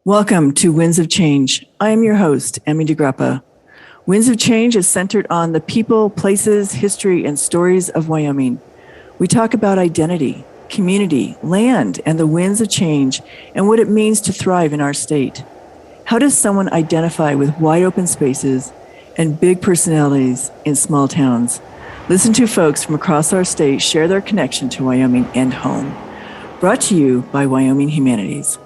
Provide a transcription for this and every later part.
Welcome to Winds of Change. I am your host, Emy DiGrappa. Winds of Change is centered on the people, places, history, and stories of Wyoming. We talk about identity, community, land, and the winds of change, and what it means to thrive in our state. How does someone identify with wide open spaces and big personalities in small towns? Listen to folks from across our state share their connection to Wyoming and home. Brought to you by Wyoming Humanities.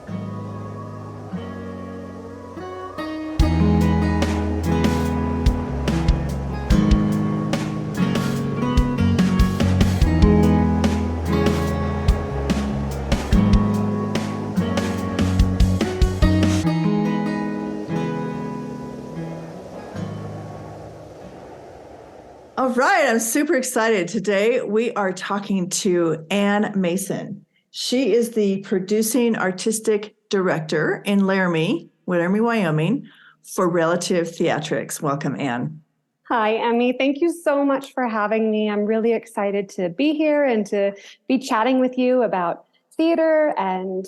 All right, I'm super excited. Today we are talking to Ann Mason. She is the producing artistic director in Laramie, Wyoming, for Relative Theatrics. Welcome, Ann. Hi, Emy. Thank you so much for having me. I'm really excited to be here and to be chatting with you about theater and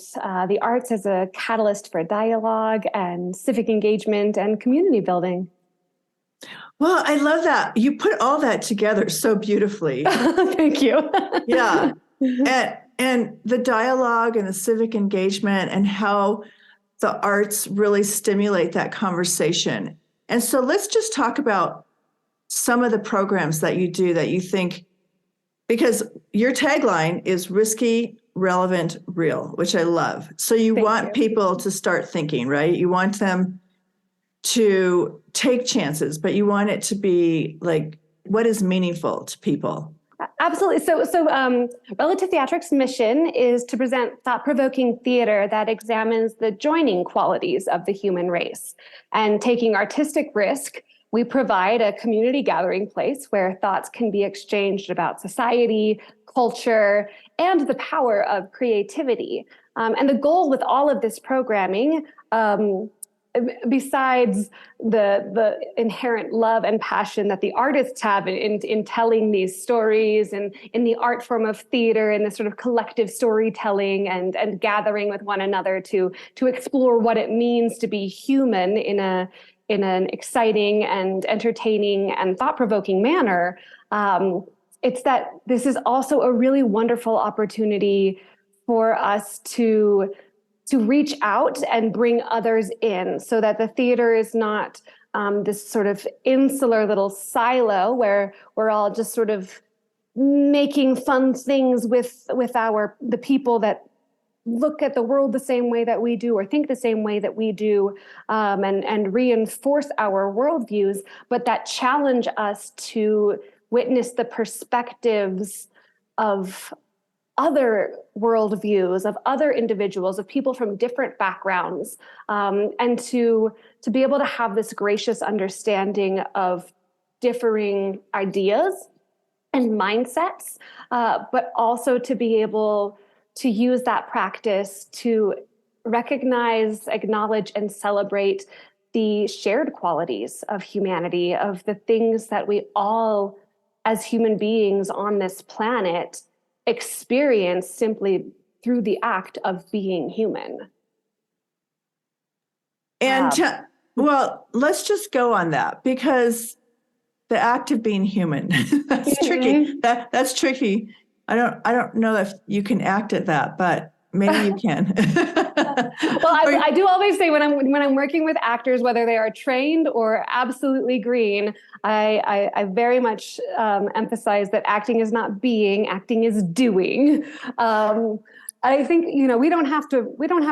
the arts as a catalyst for dialogue and civic engagement and community building. Well, I love that. You put all that together so beautifully. Thank you. Yeah. And the dialogue and the civic engagement and how the arts really stimulate that conversation. And so let's just talk about some of the programs that you do that you think, because your tagline is risky, relevant, real, which I love. So you want people to start thinking, right? You want them to take chances, but you want it to be like, what is meaningful to people? Absolutely. So Relative Theatrics' mission is to present thought-provoking theater that examines the joining qualities of the human race. And taking artistic risk, we provide a community gathering place where thoughts can be exchanged about society, culture, and the power of creativity. And the goal with all of this programming, besides the inherent love and passion that the artists have in telling these stories and in the art form of theater and this sort of collective storytelling and gathering with one another to explore what it means to be human in an exciting and entertaining and thought-provoking manner, it's that this is also a really wonderful opportunity for us to reach out and bring others in so that the theater is not this sort of insular little silo where we're all just sort of making fun things with the people that look at the world the same way that we do or think the same way that we do, and reinforce our worldviews, but that challenge us to witness the perspectives of other worldviews, of other individuals, of people from different backgrounds, and to be able to have this gracious understanding of differing ideas and mindsets, but also to be able to use that practice to recognize, acknowledge, and celebrate the shared qualities of humanity, of the things that we all, as human beings on this planet, experience simply through the act of being human. And well, let's just go on that, because the act of being human, that's tricky. That's tricky. I don't know if you can act at that, but maybe you can. Well, I do always say when I'm working with actors, whether they are trained or absolutely green, I very much emphasize that acting is not being, acting is doing. I think, we don't have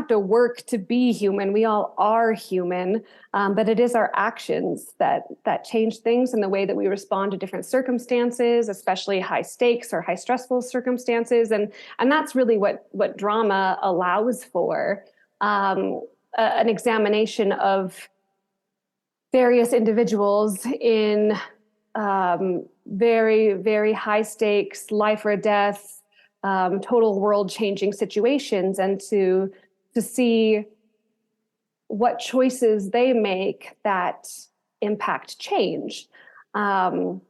to work to be human. We all are human, but it is our actions that change things in the way that we respond to different circumstances, especially high stakes or high stressful circumstances, and that's really what drama allows for, an examination of various individuals in very, very high stakes, life or death, total world-changing situations, and to see what choices they make that impact change. And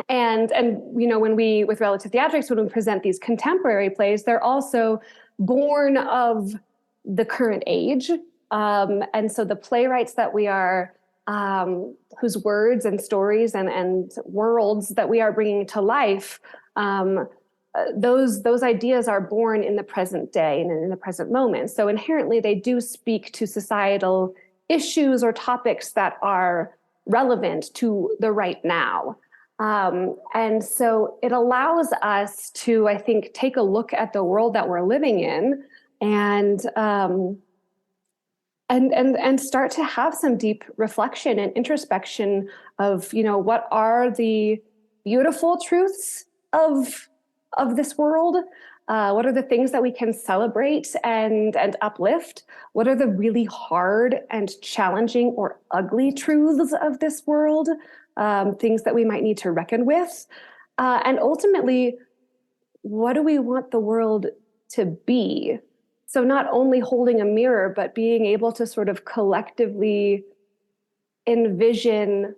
when we, with Relative Theatrics, when we present these contemporary plays, they're also born of the current age And so the playwrights that we are, whose words and stories and worlds that we are bringing to life, those ideas are born in the present day and in the present moment. So inherently, they do speak to societal issues or topics that are relevant to the right now. And so it allows us to, I think, take a look at the world that we're living in and start to have some deep reflection and introspection of, what are the beautiful truths of this world? What are the things that we can celebrate and uplift? What are the really hard and challenging or ugly truths of this world? Things that we might need to reckon with? And ultimately, what do we want the world to be? So not only holding a mirror, but being able to sort of collectively envision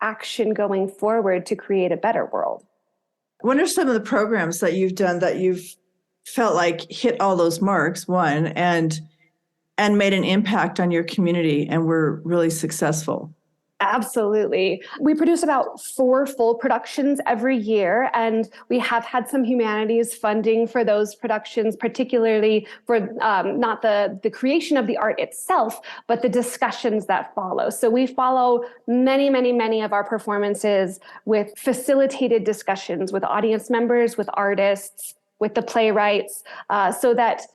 action going forward to create a better world. What are some of the programs that you've done that you've felt like hit all those marks, one, and made an impact on your community and were really successful? Absolutely. We produce about 4 full productions every year, and we have had some humanities funding for those productions, particularly for not the creation of the art itself, but the discussions that follow. So we follow many of our performances with facilitated discussions with audience members, with artists, with the playwrights, so that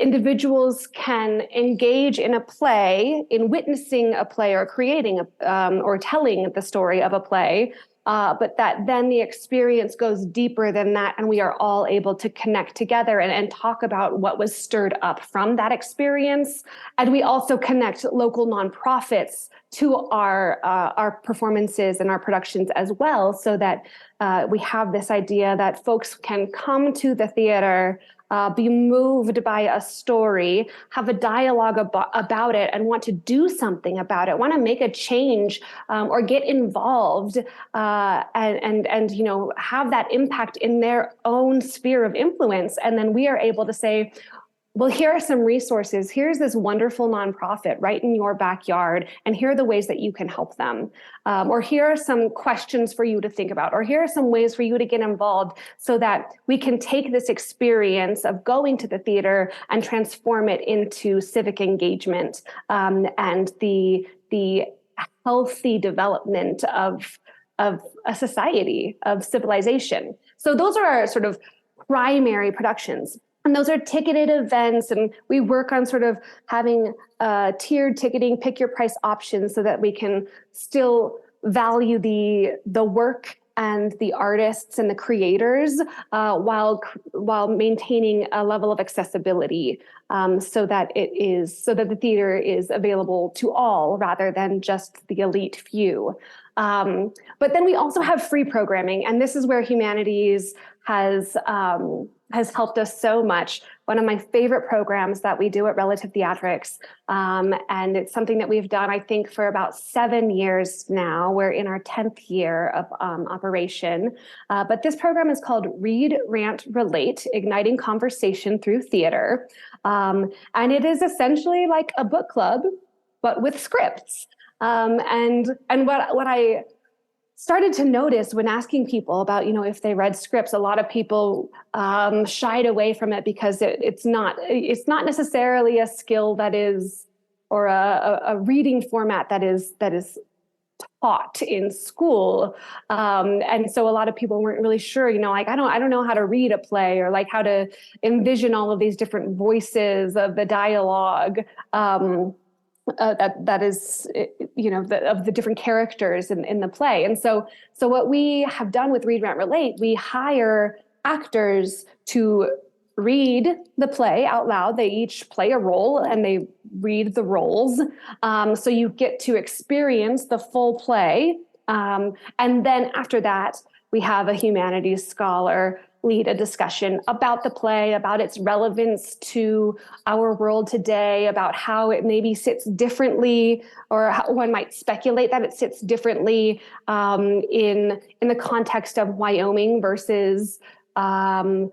individuals can engage in a play, in witnessing a play or creating or telling the story of a play, but that then the experience goes deeper than that, and we are all able to connect together and talk about what was stirred up from that experience. And we also connect local nonprofits to our performances and our productions as well, so that we have this idea that folks can come to the theater, be moved by a story, have a dialogue about it, and want to do something about it, want to make a change or get involved, and have that impact in their own sphere of influence. And then we are able to say, well, here are some resources. Here's this wonderful nonprofit right in your backyard, and here are the ways that you can help them. Or here are some questions for you to think about, or here are some ways for you to get involved, so that we can take this experience of going to the theater and transform it into civic engagement and the healthy development of a society, of civilization. So those are our sort of primary productions. And those are ticketed events, and we work on sort of having tiered ticketing, pick your price options, so that we can still value the work and the artists and the creators while maintaining a level of accessibility, so that the theater is available to all rather than just the elite few. But then we also have free programming, and this is where humanities has helped us so much. One of my favorite programs that we do at Relative Theatrics, and it's something that we've done, I think, for about 7 years now. We're in our 10th year of operation. But this program is called Read, Rant, Relate, Igniting Conversation Through Theater. And it is essentially like a book club, but with scripts. And what I started to notice when asking people about, if they read scripts, a lot of people shied away from it because it's not necessarily a skill that is, or a reading format that is taught in school. And so a lot of people weren't really sure, I don't know how to read a play, or like how to envision all of these different voices of the dialogue. That is, of the different characters in the play. And so what we have done with Read, Rant, Relate, we hire actors to read the play out loud. They each play a role and they read the roles. So you get to experience the full play. And then after that, we have a humanities scholar lead a discussion about the play, about its relevance to our world today, about how it maybe sits differently, or how one might speculate that it sits differently in the context of Wyoming versus the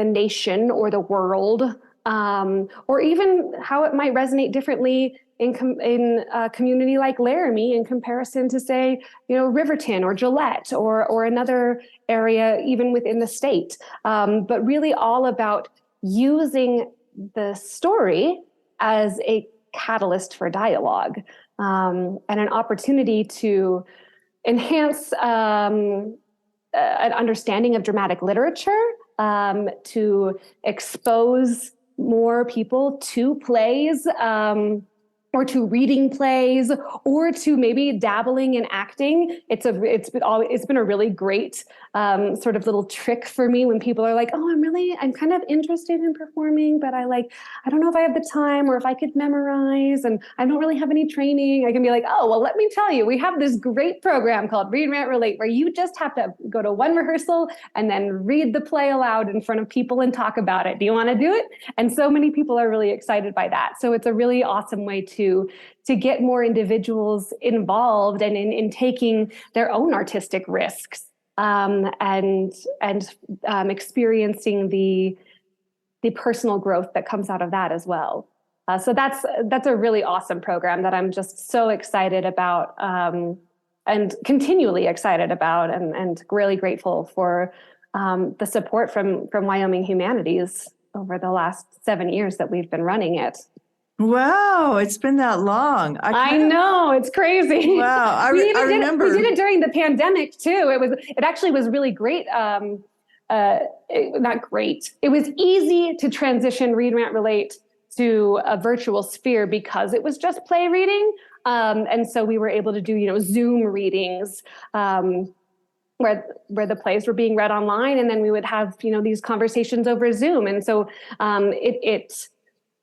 nation or the world. or even how it might resonate differently in a community like Laramie in comparison to, say, Riverton or Gillette or another area even within the state. But really all about using the story as a catalyst for dialogue, and an opportunity to enhance an understanding of dramatic literature, to expose more people to plays, or to reading plays, or to maybe dabbling in acting. It's been a really great sort of little trick for me when people are like, oh, I'm kind of interested in performing, but I don't know if I have the time or if I could memorize, and I don't really have any training. I can be like, oh, well, let me tell you, we have this great program called Read, Rant, Relate, where you just have to go to one rehearsal and then read the play aloud in front of people and talk about it. Do you want to do it? And so many people are really excited by that. So it's a really awesome way to get more individuals involved and in taking their own artistic risks, and experiencing the personal growth that comes out of that as well. So that's a really awesome program that I'm just so excited about, and continually excited about, and really grateful for the support from Wyoming Humanities over the last 7 years that we've been running it. Wow, it's been that long. I know, it's crazy. Wow, I remember. We did it during the pandemic too. It actually was really great. Not great. It was easy to transition Read, Rant, Relate to a virtual sphere because it was just play reading. And so we were able to do, Zoom readings, where the plays were being read online, and then we would have, these conversations over Zoom. And so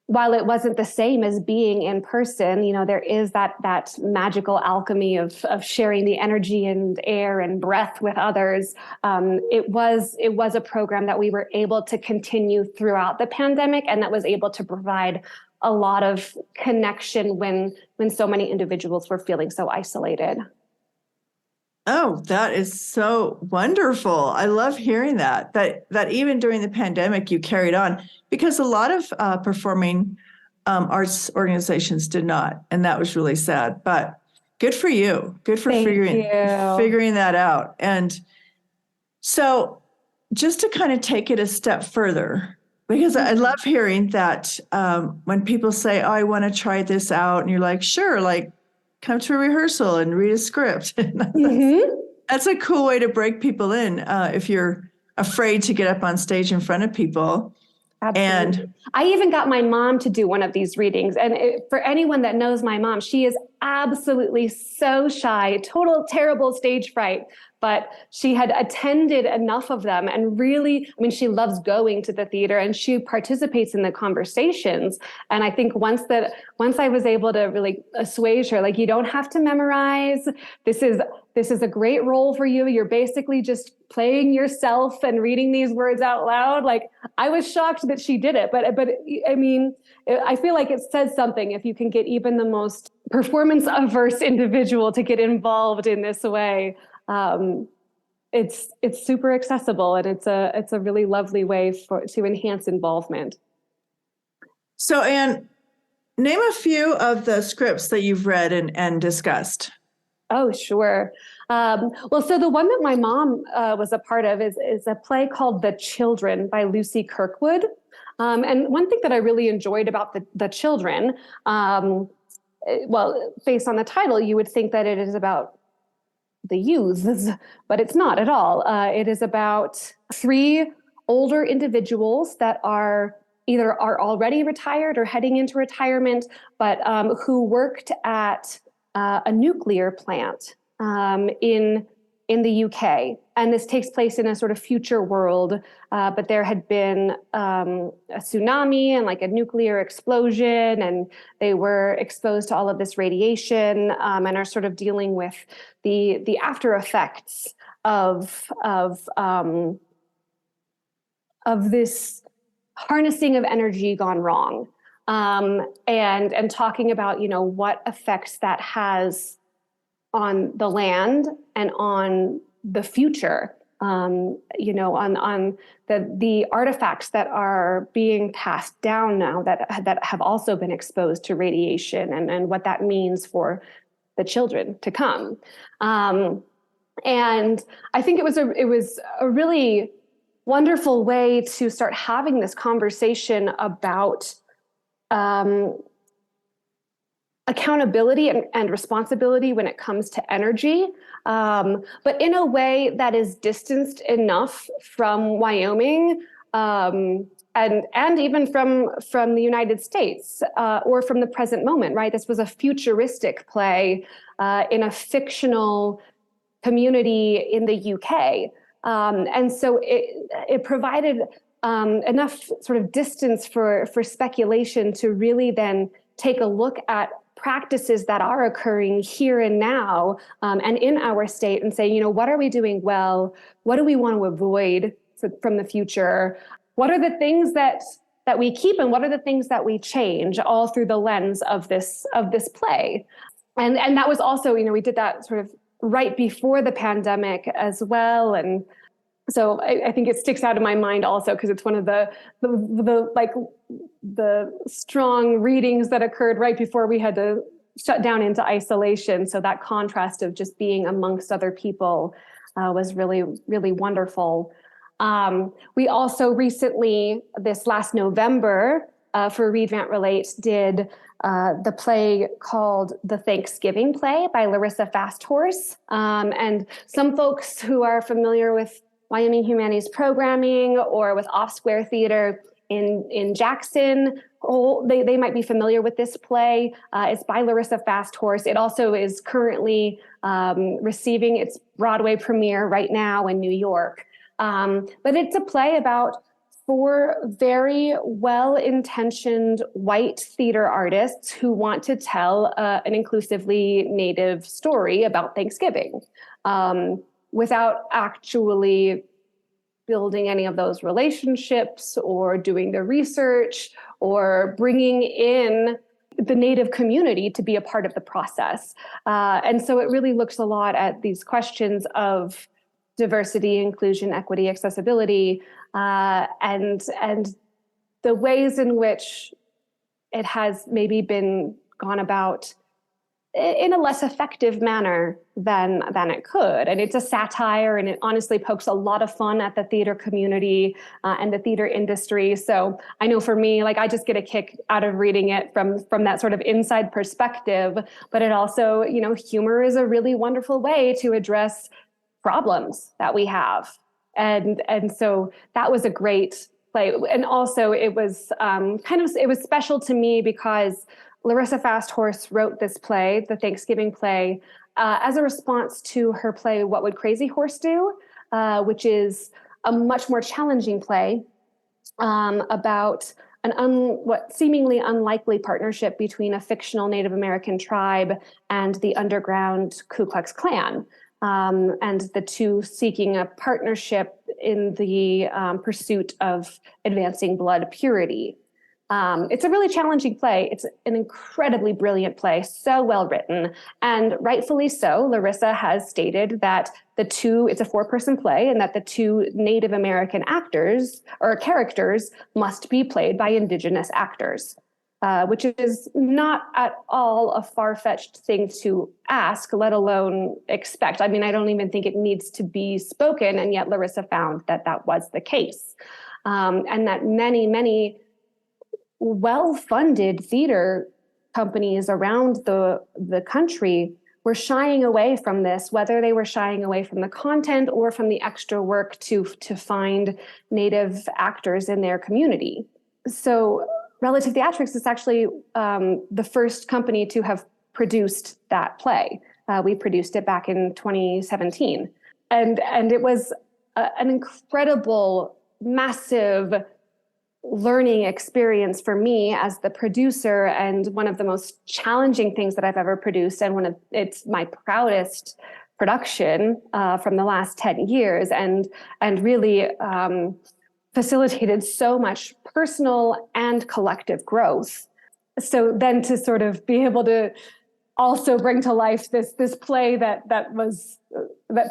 while it wasn't the same as being in person, there is that magical alchemy of sharing the energy and air and breath with others. It was a program that we were able to continue throughout the pandemic, and that was able to provide a lot of connection when so many individuals were feeling so isolated. Oh, that is so wonderful. I love hearing that even during the pandemic, you carried on, because a lot of performing arts organizations did not. And that was really sad, but good for you. Good for figuring that out. And so just to kind of take it a step further, because I love hearing that when people say, oh, I want to try this out. And you're like, sure, come to a rehearsal and read a script. That's a cool way to break people in if you're afraid to get up on stage in front of people. Absolutely. And I even got my mom to do one of these readings. And for anyone that knows my mom, she is absolutely so shy, total terrible stage fright. But she had attended enough of them and really, she loves going to the theater and she participates in the conversations. And I think once I was able to really assuage her, you don't have to memorize. This is a great role for you. You're basically just playing yourself and reading these words out loud. I was shocked that she did it, but I feel like it says something if you can get even the most performance averse individual to get involved in this way. It's super accessible, and it's a really lovely way to enhance involvement. So, Anne, name a few of the scripts that you've read and discussed. Oh, sure. Well, so the one that my mom was a part of is a play called The Children by Lucy Kirkwood. And one thing that I really enjoyed about the Children, well, based on the title, you would think that it is about the youths, but it's not at all. It is about 3 older individuals that are already retired or heading into retirement, but who worked at a nuclear plant in the UK. And this takes place in a sort of future world, but there had been a tsunami and a nuclear explosion, and they were exposed to all of this radiation, and are sort of dealing with the after effects of this harnessing of energy gone wrong, and talking about what effects that has on the land and on the future. on the artifacts that are being passed down now that have also been exposed to radiation, and what that means for the children to come. And I think it was a really wonderful way to start having this conversation about accountability and responsibility when it comes to energy, but in a way that is distanced enough from Wyoming, and even from the United States, or from the present moment, right? This was a futuristic play in a fictional community in the UK. And so it provided enough sort of distance for speculation to really then take a look at practices that are occurring here and now, and in our state, and say, what are we doing well? What do we want to avoid from the future? What are the things that we keep, and what are the things that we change, all through the lens of this play? And that was also, we did that sort of right before the pandemic as well. And so I think it sticks out in my mind also because it's one of the strong readings that occurred right before we had to shut down into isolation. So that contrast of just being amongst other people was really, really wonderful. We also recently, this last November, for Read, Rant, Relate, did the play called The Thanksgiving Play by Larissa Fasthorse. And some folks who are familiar with Wyoming Humanities programming or with Off Square Theater in Jackson, they might be familiar with this play. It's by Larissa Fasthorse. It also is currently receiving its Broadway premiere right now in New York. But it's a play about 4 very well-intentioned white theater artists who want to tell an inclusively Native story about Thanksgiving, without actually building any of those relationships or doing the research or bringing in the Native community to be a part of the process. And so it really looks a lot at these questions of diversity, inclusion, equity, accessibility, and the ways in which it has maybe been gone about in a less effective manner than it could. And it's a satire, and it honestly pokes a lot of fun at the theater community and the theater industry. So I know for me, I just get a kick out of reading it from that sort of inside perspective, but it also, humor is a really wonderful way to address problems that we have. And so that was a great play. And also it was it was special to me because Larissa Fasthorse wrote this play, the Thanksgiving play, as a response to her play, What Would Crazy Horse Do? Which is a much more challenging play about what seemingly unlikely partnership between a fictional Native American tribe and the underground Ku Klux Klan. And the two seeking a partnership in the pursuit of advancing blood purity. It's a really challenging play. It's an incredibly brilliant play, so well written. And rightfully so, Larissa has stated that it's a 4-person play, and that the 2 Native American actors or characters must be played by Indigenous actors. Which is not at all a far-fetched thing to ask, let alone expect. I mean, I don't even think it needs to be spoken, and yet Larissa found that was the case. And that many, many well-funded theater companies around the country were shying away from this, whether they were shying away from the content or from the extra work to find Native actors in their community. So Relative Theatrics is actually the first company to have produced that play. We produced it back in 2017. And it was an incredible, massive learning experience for me as the producer, and one of the most challenging things that I've ever produced, and it's my proudest production from the last 10 years, and really facilitated so much personal and collective growth. So then to sort of be able to also bring to life this play that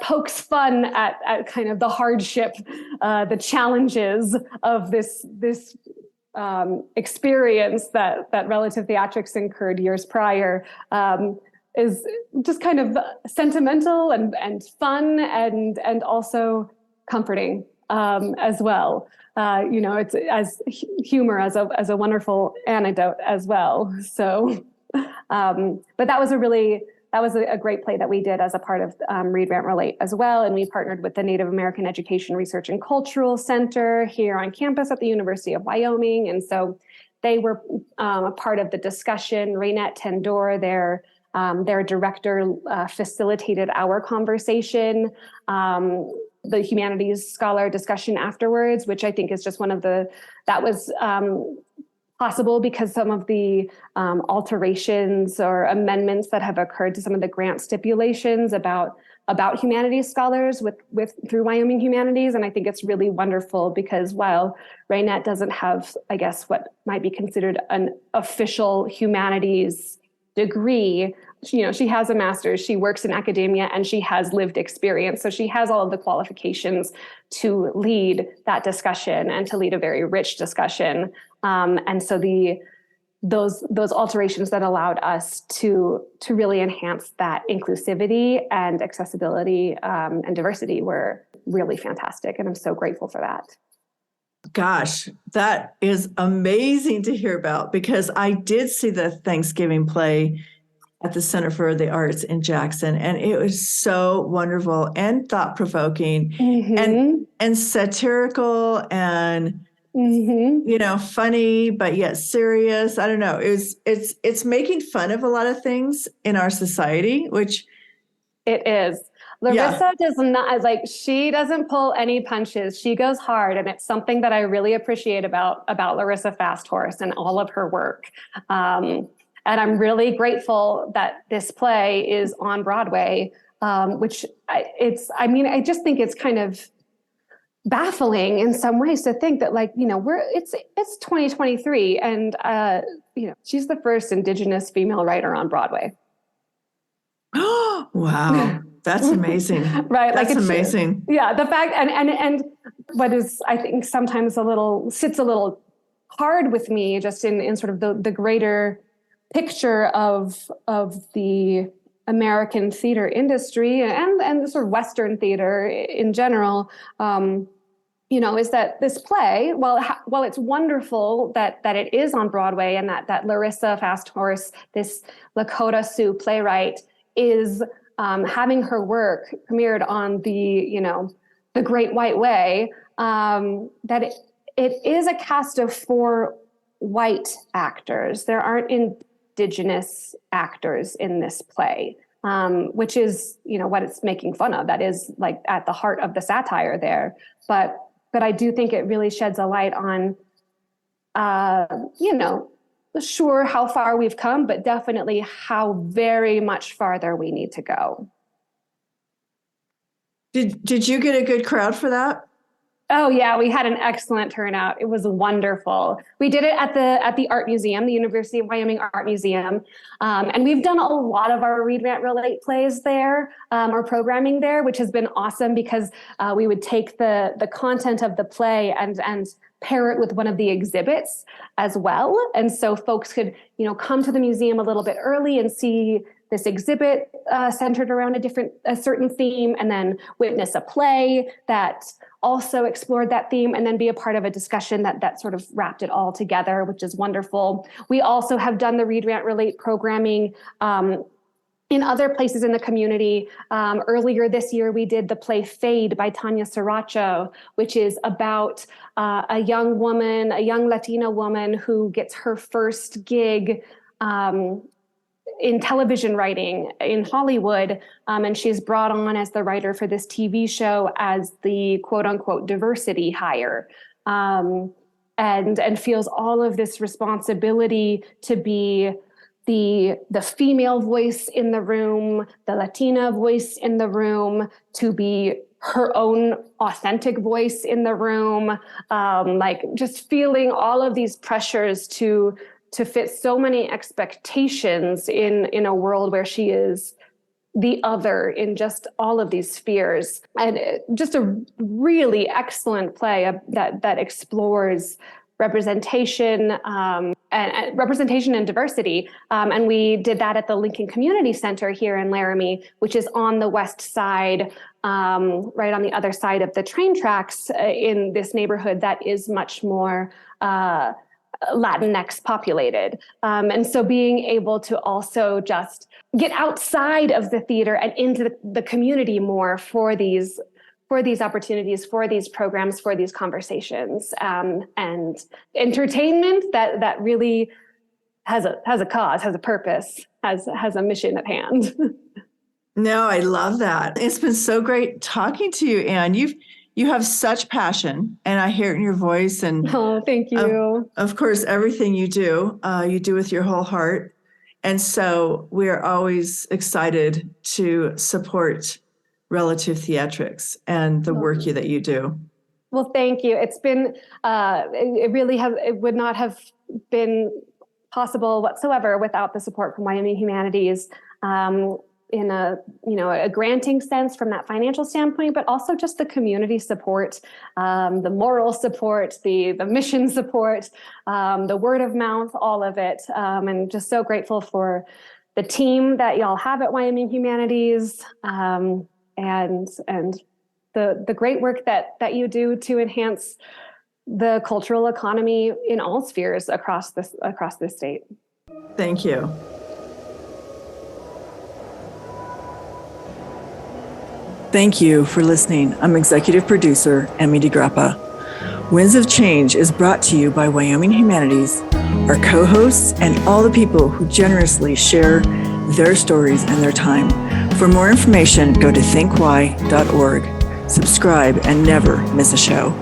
pokes fun at kind of the hardship, the challenges of this experience that Relative Theatrics incurred years prior, is just kind of sentimental and fun and also comforting as well. It's as humor as a wonderful anecdote as well. So, but that was a great play that we did as a part of Read, Rant, Relate as well. And we partnered with the Native American Education Research and Cultural Center here on campus at the University of Wyoming. And so they were a part of the discussion. Raynette Tendor, their director, facilitated our conversation, the humanities scholar discussion afterwards, which I think is just that was possible because some of the alterations or amendments that have occurred to some of the grant stipulations about humanities scholars through Wyoming Humanities. And I think it's really wonderful because while Raynette doesn't have, I guess, what might be considered an official humanities degree, she has a master's, she works in academia, and she has lived experience. So she has all of the qualifications to lead that discussion and to lead a very rich discussion. And so those alterations that allowed us to really enhance that inclusivity and accessibility and diversity were really fantastic. And I'm so grateful for that. Gosh, that is amazing to hear about, because I did see the Thanksgiving play at the Center for the Arts in Jackson, and it was so wonderful and thought-provoking and satirical and funny, but yet serious. I don't know. It's making fun of a lot of things in our society, which it is. Larissa does not, she doesn't pull any punches. She goes hard. And it's something that I really appreciate about Larissa Fasthorse and all of her work. And I'm really grateful that this play is on Broadway, which I just think it's kind of baffling in some ways to think that it's 2023 and she's the first Indigenous female writer on Broadway. Wow. That's amazing. Right. That's amazing. Yeah. The fact and what is, I think, sometimes sits a little hard with me just in sort of the greater picture of the American theater industry and the sort of Western theater in general, is that this play, while it's wonderful that it is on Broadway and that Larissa Fasthorse, this Lakota Sioux playwright, is having her work premiered on the Great White Way, that it is a cast of 4 white actors. There aren't Indigenous actors in this play, which is, what it's making fun of. That is at the heart of the satire there. But I do think it really sheds a light on, sure, how far we've come, but definitely how very much farther we need to go. Did you get a good crowd for that? Oh yeah, we had an excellent turnout. It was wonderful. We did it at the Art Museum, the University of Wyoming Art Museum, and we've done a lot of our Read, Rant, Relate plays there, or programming there, which has been awesome because we would take the content of the play and pair it with one of the exhibits as well, and so folks could come to the museum a little bit early and see this exhibit centered around a certain theme, and then witness a play that also explored that theme, and then be a part of a discussion that sort of wrapped it all together, which is wonderful. We also have done the Read, Rant, Relate programming in other places in the community. Earlier this year, we did the play Fade by Tanya Saracho, which is about a young Latina woman who gets her first gig in television writing in Hollywood, and she's brought on as the writer for this TV show as the quote unquote diversity hire, and feels all of this responsibility to be the female voice in the room, the Latina voice in the room, to be her own authentic voice in the room, just feeling all of these pressures to to fit so many expectations in a world where she is the other in just all of these spheres. And just a really excellent play that explores representation and representation and diversity. And we did that at the Lincoln Community Center here in Laramie, which is on the west side, right on the other side of the train tracks in this neighborhood that is much more Latinx populated. And so being able to also just get outside of the theater and into the community more for these opportunities, for these programs, for these conversations, and entertainment that really has a cause, has a purpose, has a mission at hand. No, I love that. It's been so great talking to you, Anne. You have such passion, and I hear it in your voice. And oh, thank you. Of course, everything you do with your whole heart. And so we are always excited to support Relative Theatrics and the work that you do. Well, thank you. It's been, it would not have been possible whatsoever without the support from Wyoming Humanities in a granting sense from that financial standpoint, but also just the community support, the moral support, the mission support, the word of mouth, all of it. And just so grateful for the team that y'all have at Wyoming Humanities. And the great work that you do to enhance the cultural economy in all spheres across this state. Thank you. Thank you for listening. I'm executive producer Emy DiGrappa. Winds of Change is brought to you by Wyoming Humanities, our co-hosts, and all the people who generously share their stories and their time. For more information, go to thinkwhy.org. Subscribe and never miss a show.